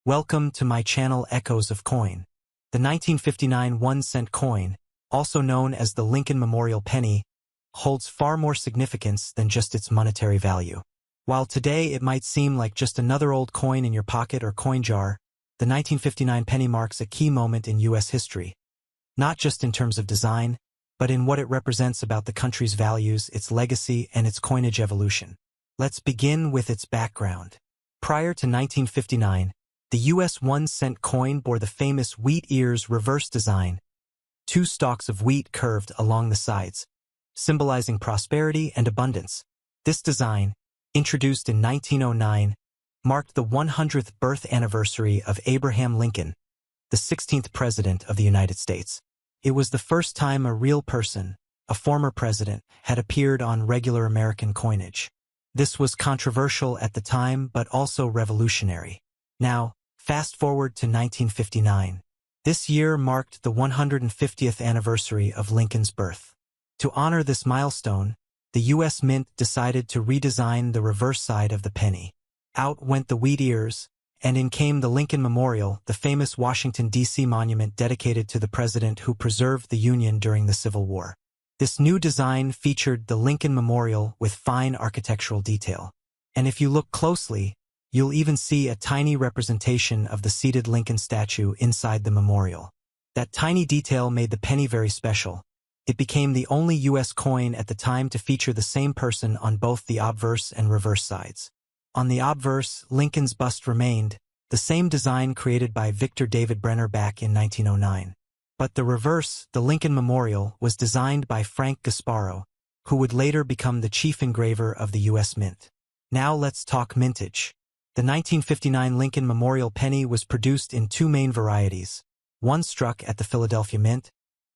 Welcome to my channel Echoes of Coin. The 1959 1-cent coin, also known as the Lincoln Memorial Penny, holds far more significance than just its monetary value. While today it might seem like just another old coin in your pocket or coin jar, the 1959 penny marks a key moment in U.S. history, not just in terms of design, but in what it represents about the country's values, its legacy, and its coinage evolution. Let's begin with its background. Prior to 1959, the U.S. 1-cent coin bore the famous wheat ears reverse design, two stalks of wheat curved along the sides, symbolizing prosperity and abundance. This design, introduced in 1909, marked the 100th birth anniversary of Abraham Lincoln, the 16th President of the United States. It was the first time a real person, a former president, had appeared on regular American coinage. This was controversial at the time but also revolutionary. Now, fast forward to 1959. This year marked the 150th anniversary of Lincoln's birth. To honor this milestone, the U.S. Mint decided to redesign the reverse side of the penny. Out went the wheat ears, and in came the Lincoln Memorial, the famous Washington, D.C. monument dedicated to the president who preserved the Union during the Civil War. This new design featured the Lincoln Memorial with fine architectural detail. And if you look closely, you'll even see a tiny representation of the seated Lincoln statue inside the memorial. That tiny detail made the penny very special. It became the only U.S. coin at the time to feature the same person on both the obverse and reverse sides. On the obverse, Lincoln's bust remained, the same design created by Victor David Brenner back in 1909. But the reverse, the Lincoln Memorial, was designed by Frank Gasparo, who would later become the chief engraver of the U.S. Mint. Now let's talk mintage. The 1959 Lincoln Memorial penny was produced in two main varieties, one struck at the Philadelphia Mint,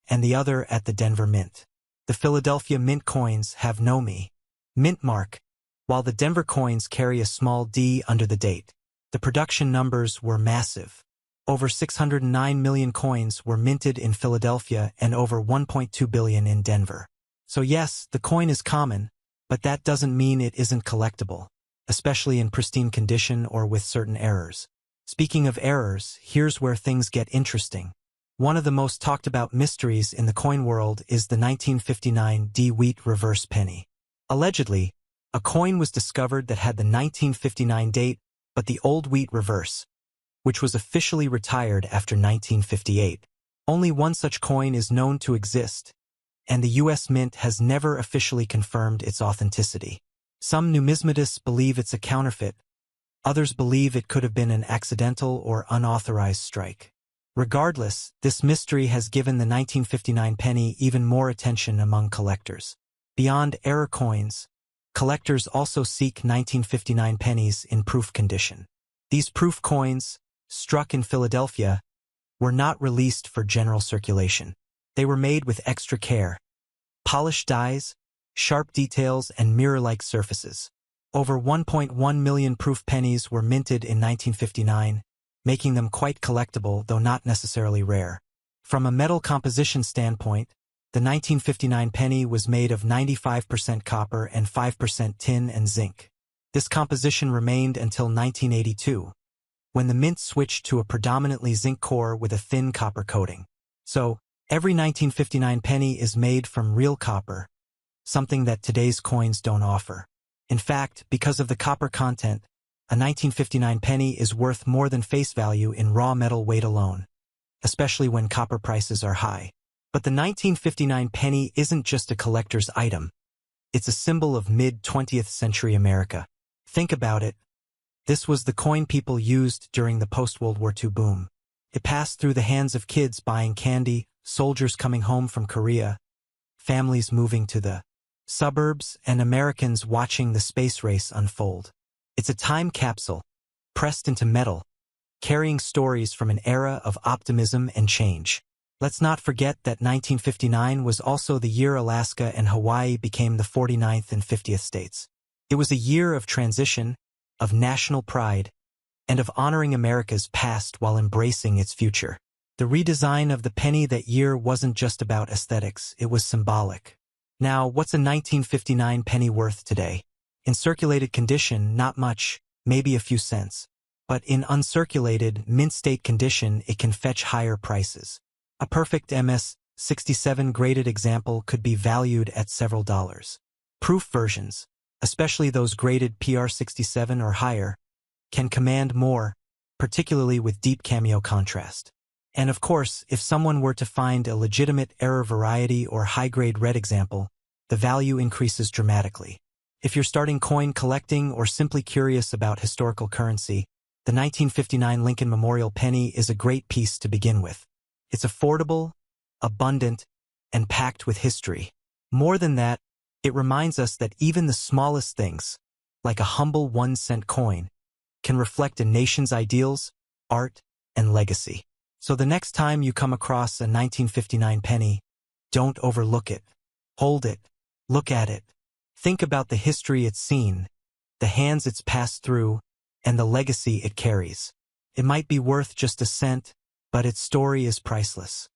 and the other at the Denver Mint. The Philadelphia Mint coins have no mint mark, while the Denver coins carry a small D under the date. The production numbers were massive. Over 609 million coins were minted in Philadelphia and over 1.2 billion in Denver. So yes, the coin is common, but that doesn't mean it isn't collectible, especially in pristine condition or with certain errors. Speaking of errors, here's where things get interesting. One of the most talked about mysteries in the coin world is the 1959 D wheat reverse penny. Allegedly, a coin was discovered that had the 1959 date, but the old wheat reverse, which was officially retired after 1958. Only one such coin is known to exist, and the U.S. Mint has never officially confirmed its authenticity. Some numismatists believe it's a counterfeit. Others believe it could have been an accidental or unauthorized strike. Regardless, this mystery has given the 1959 penny even more attention among collectors. Beyond error coins, collectors also seek 1959 pennies in proof condition. These proof coins, struck in Philadelphia, were not released for general circulation. They were made with extra care. Polished dies, sharp details, and mirror-like surfaces. Over 1.1 million proof pennies were minted in 1959, making them quite collectible though not necessarily rare. From a metal composition standpoint, the 1959 penny was made of 95% copper and 5% tin and zinc. This composition remained until 1982. When the mint switched to a predominantly zinc core with a thin copper coating. So, every 1959 penny is made from real copper, something that today's coins don't offer. In fact, because of the copper content, a 1959 penny is worth more than face value in raw metal weight alone, especially when copper prices are high. But the 1959 penny isn't just a collector's item. It's a symbol of mid-20th century America. Think about it. This was the coin people used during the post-World War II boom. It passed through the hands of kids buying candy, soldiers coming home from Korea, families moving to the suburbs, and Americans watching the space race unfold. It's a time capsule, pressed into metal, carrying stories from an era of optimism and change. Let's not forget that 1959 was also the year Alaska and Hawaii became the 49th and 50th states. It was a year of transition, of national pride, and of honoring America's past while embracing its future. The redesign of the penny that year wasn't just about aesthetics, it was symbolic. Now, what's a 1959 penny worth today? In circulated condition, not much, maybe a few cents. but in uncirculated, mint-state condition it can fetch higher prices. A perfect MS-67 graded example could be valued at several dollars. Proof versions, especially those graded PR67 or higher, can command more, particularly with deep cameo contrast. And of course, if someone were to find a legitimate error variety or high-grade red example, the value increases dramatically. If you're starting coin collecting or simply curious about historical currency, the 1959 Lincoln Memorial Penny is a great piece to begin with. It's affordable, abundant, and packed with history. More than that, it reminds us that even the smallest things, like a humble 1-cent coin, can reflect a nation's ideals, art, and legacy. So the next time you come across a 1959 penny, don't overlook it. Hold it. Look at it. Think about the history it's seen, the hands it's passed through, and the legacy it carries. It might be worth just a cent, but its story is priceless.